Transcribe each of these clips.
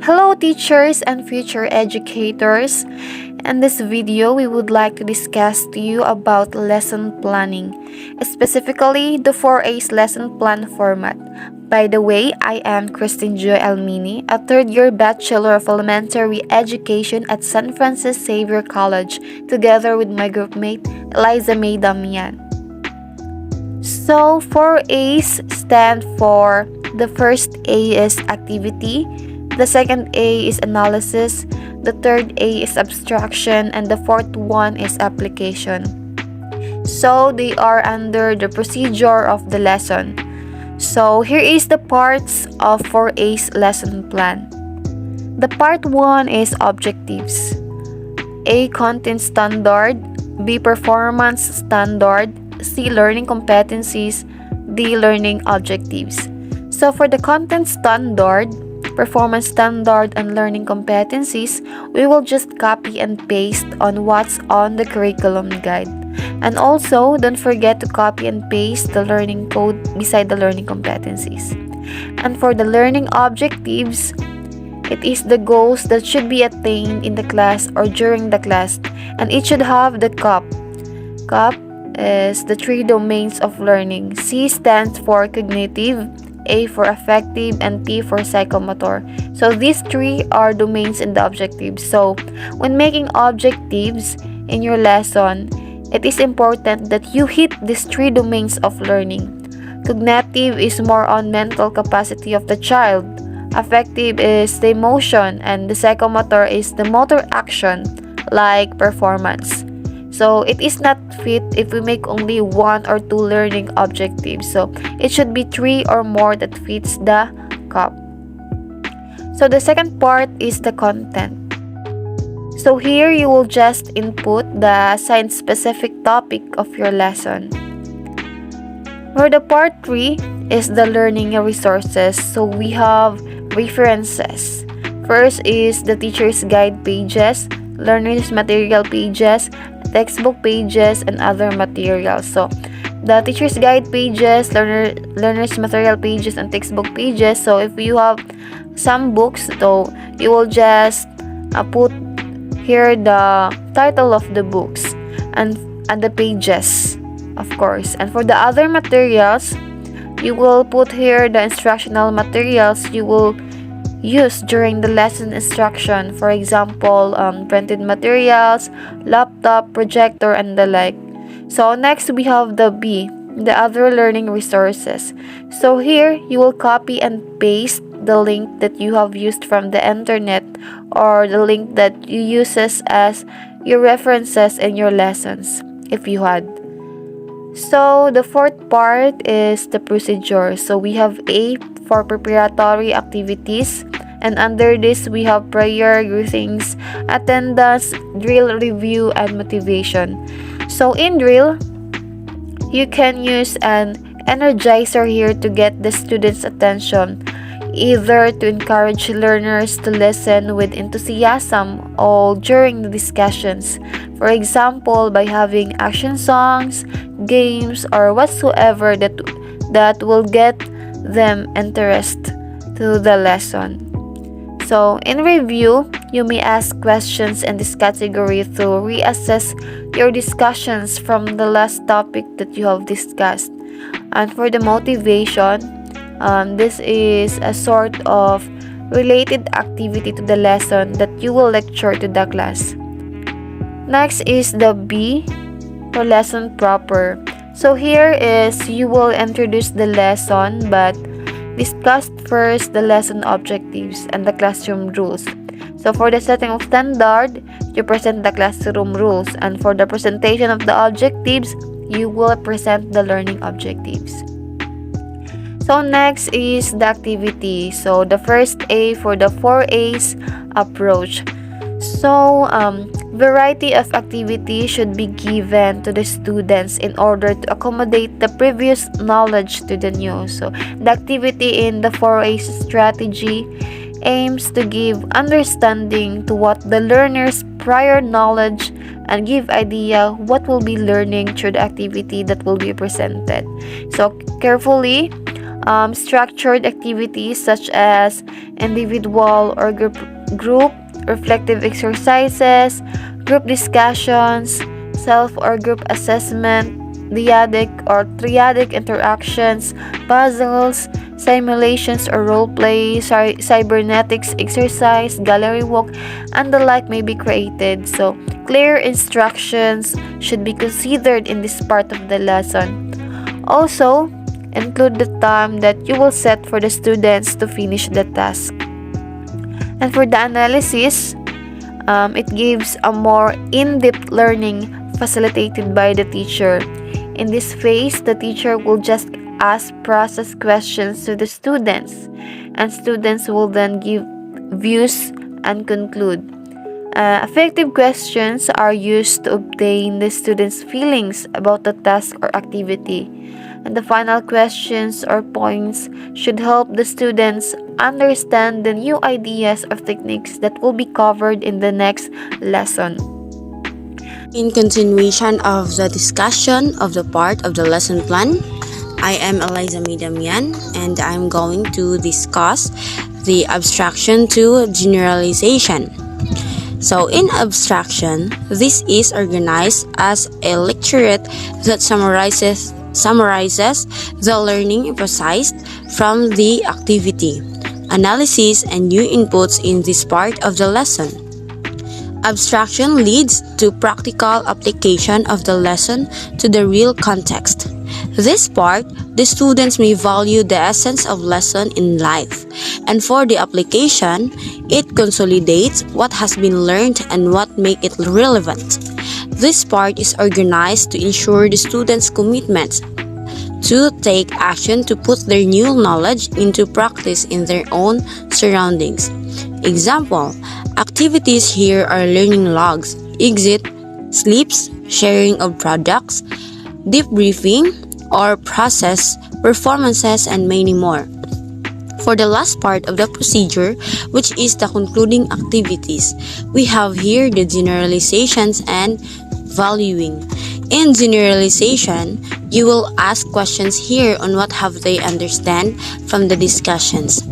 Hello teachers and future educators. In this video, we would like to discuss to you about lesson planning, specifically the 4A's lesson plan format. By the way, I am Christine Joy Almini, a third-year Bachelor of Elementary Education at San Francis Xavier College, together with my groupmate, Eliza May Damian. So, 4A's stand for the first A is activity, the second A is analysis, the third A is abstraction, and the fourth one is application. So, they are under the procedure of the lesson. So, here is the parts of 4A's lesson plan. The part 1 is objectives. A. Content standard. B. Performance standard. C. Learning competencies. D. Learning objectives. So, for the content standard, performance standard, and learning competencies, we will just copy and paste on what's on the curriculum guide. And also, don't forget to copy and paste the learning code beside the learning competencies. And for the learning objectives, it is the goals that should be attained in the class or during the class, and it should have the COP. COP is the 3 domains of learning. C stands for cognitive, A for affective, and T for psychomotor. So these 3 are domains in the objectives. So when making objectives in your lesson, it is important that you hit these 3 domains of learning. Cognitive is more on mental capacity of the child. Affective is the emotion, and the psychomotor is the motor action like performance. So it is not fit if we make only 1 or 2 learning objectives. So it should be 3 or more that fits the COP. So the second part is the content. So here you will just input the assigned specific topic of your lesson. For the part 3 is the learning resources. So we have references. First is the teacher's guide pages, learner's material pages, textbook pages, and other materials. So the teacher's guide pages, learner's material pages, and textbook pages. So if you have some books, so you will just put here the title of the books and the pages, of course. And for the other materials, you will put here the instructional materials you will use during the lesson instruction. For example, printed materials, laptop, projector, and the like. So next we have the B, the other learning resources. So here you will copy and paste the link that you have used from the internet or the link that you uses as your references in your lessons if you had. So the fourth part is the procedure. So we have A for preparatory activities, and under this we have prayer, greetings, attendance, drill, review, and motivation. So in drill, you can use an energizer here to get the students' attention, either to encourage learners to listen with enthusiasm or during the discussions. For example, by having action songs, games, or whatsoever that will get them interest to the lesson. So in review, you may ask questions in this category to reassess your discussions from the last topic that you have discussed. And for the motivation, this is a sort of related activity to the lesson that you will lecture to the class. Next is the B for lesson proper. So here is you will introduce the lesson but discuss first the lesson objectives and the classroom rules. So for the setting of standard, you present the classroom rules, and for the presentation of the objectives, you will present the learning objectives. So next is the activity. So the first A for the 4A's approach. So variety of activity should be given to the students in order to accommodate the previous knowledge to the new. So the activity in the 4A's strategy aims to give understanding to what the learner's prior knowledge and give idea what will be learning through the activity that will be presented. So carefully structured activities such as individual or group reflective exercises, group discussions, self or group assessment, dyadic or triadic interactions, puzzles, simulations or role play, cybernetics exercise, gallery walk, and the like may be created. So, clear instructions should be considered in this part of the lesson. Also, include the time that you will set for the students to finish the task. And for the analysis, it gives a more in-depth learning facilitated by the teacher. In this phase, the teacher will just ask process questions to the students, and students will then give views and conclude. Affective questions are used to obtain the students' feelings about the task or activity. And the final questions or points should help the students understand the new ideas or techniques that will be covered in the next lesson. In continuation of the discussion of the part of the lesson plan, I am Eliza May Damian, and I'm going to discuss the abstraction to generalization. So in abstraction, this is organized as a lecturate that summarizes the learning emphasized from the activity, analysis, and new inputs in this part of the lesson. Abstraction leads to practical application of the lesson to the real context. This part, the students may value the essence of lesson in life, and for the application, it consolidates what has been learned and what make it relevant. This part is organized to ensure the students' commitment to take action to put their new knowledge into practice in their own surroundings. Example, activities here are learning logs, exit, sleeps, sharing of products, debriefing, or process, performances, and many more. For the last part of the procedure, which is the concluding activities, we have here the generalizations and valuing. In generalization, you will ask questions here on what have they understand from the discussions.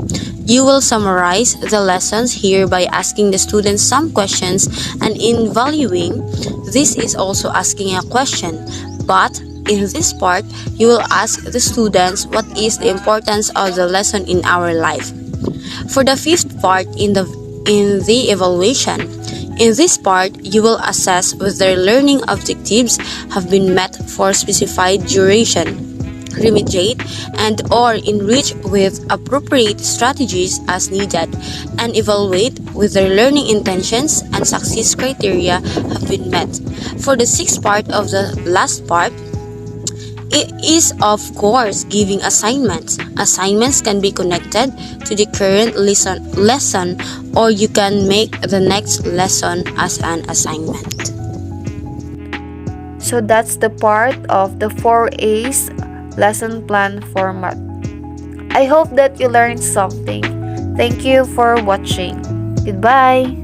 You will summarize the lessons here by asking the students some questions, and in valuing, this is also asking a question, but in this part, you will ask the students what is the importance of the lesson in our life. For the fifth part in the evaluation, in this part, you will assess whether learning objectives have been met for specified duration, remediate and or enrich with appropriate strategies as needed, and evaluate whether learning intentions and success criteria have been met. For the sixth part of the last part, it is of course giving assignments. Assignments can be connected to the current lesson, or you can make the next lesson as an assignment. So that's the part of the 4A's lesson plan format. I hope that you learned something. Thank you for watching. Goodbye.